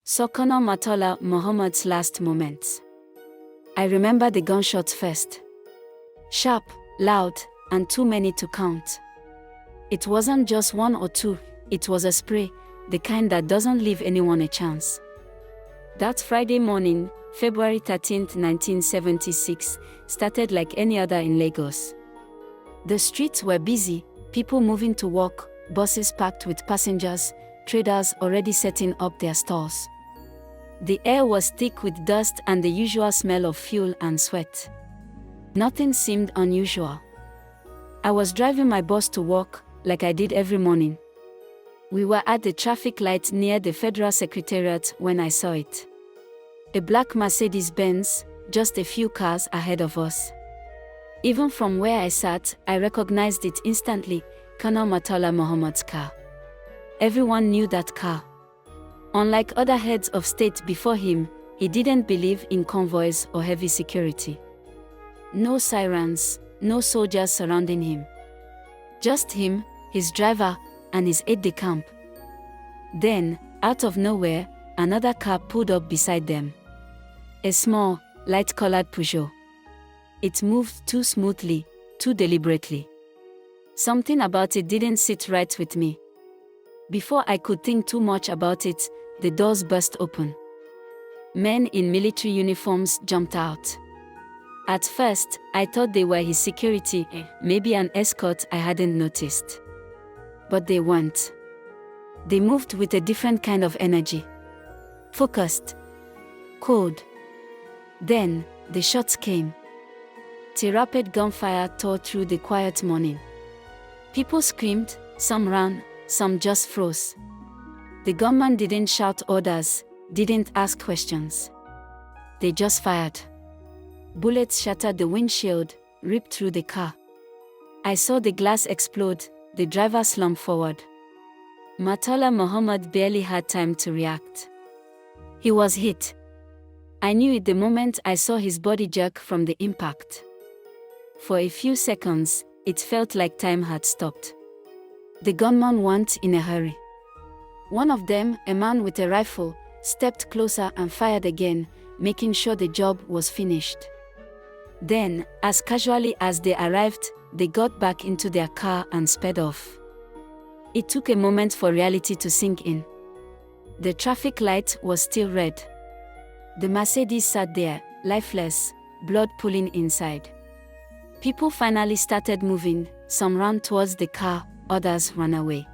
Saw Colonel Murtala Mohammed's last moments. I remember the gunshots first. Sharp, loud, and too many to count. It wasn't just one or two, it was a spray, the kind that doesn't leave anyone a chance. That Friday morning, February 13, 1976, started like any other in Lagos. The streets were busy, people moving to work, buses packed with passengers, traders already setting up their stalls. The air was thick with dust and the usual smell of fuel and sweat. Nothing seemed unusual. I was driving my bus to work, like I did every morning. We were at the traffic light near the Federal Secretariat when I saw it. A black Mercedes-Benz, just a few cars ahead of us. Even from where I sat, I recognized it instantly, Colonel Murtala Mohammed's car. Everyone knew that car. Unlike other heads of state before him, he didn't believe in convoys or heavy security. No sirens, no soldiers surrounding him. Just him, his driver, and his aide-de-camp. Then, out of nowhere, another car pulled up beside them. A small, light-colored Peugeot. It moved too smoothly, too deliberately. Something about it didn't sit right with me. Before I could think too much about it, the doors burst open. Men in military uniforms jumped out. At first, I thought they were his security, maybe an escort I hadn't noticed. But they weren't. They moved with a different kind of energy. Focused. Cold. Then, the shots came. Rapid gunfire tore through the quiet morning. People screamed, some ran, some just froze. The gunman didn't shout orders, didn't ask questions. They just fired. Bullets shattered the windshield, ripped through the car. I saw the glass explode, the driver slump forward. Murtala Mohammed barely had time to react. He was hit. I knew it the moment I saw his body jerk from the impact. For a few seconds, it felt like time had stopped. The gunmen weren't in a hurry. One of them, a man with a rifle, stepped closer and fired again, making sure the job was finished. Then, as casually as they arrived, they got back into their car and sped off. It took a moment for reality to sink in. The traffic light was still red. The Mercedes sat there, lifeless, blood pooling inside. People finally started moving, some ran towards the car, others ran away.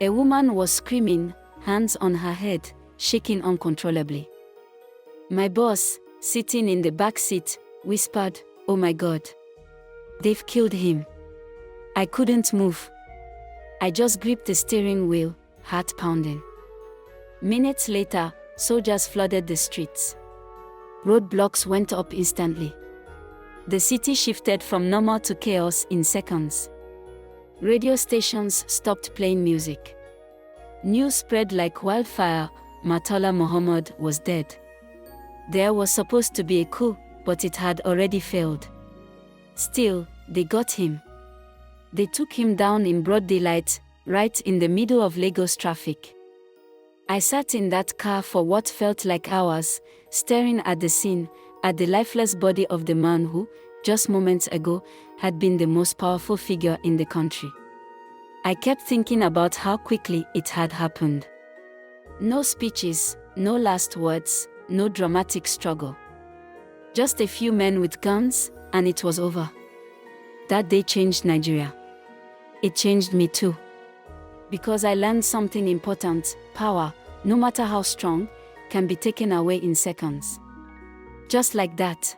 A woman was screaming, hands on her head, shaking uncontrollably. My boss, sitting in the back seat, whispered, "Oh my God. They've killed him." I couldn't move. I just gripped the steering wheel, heart pounding. Minutes later, soldiers flooded the streets. Roadblocks went up instantly. The city shifted from normal to chaos in seconds. Radio stations stopped playing music. News spread like wildfire, Murtala Mohammed was dead. There was supposed to be a coup, but it had already failed. Still, they got him. They took him down in broad daylight, right in the middle of Lagos traffic. I sat in that car for what felt like hours, staring at the scene, at the lifeless body of the man who, just moments ago, had been the most powerful figure in the country. I kept thinking about how quickly it had happened. No speeches, no last words, no dramatic struggle. Just a few men with guns, and it was over. That day changed Nigeria. It changed me too. Because I learned something important: power, no matter how strong, can be taken away in seconds. Just like that.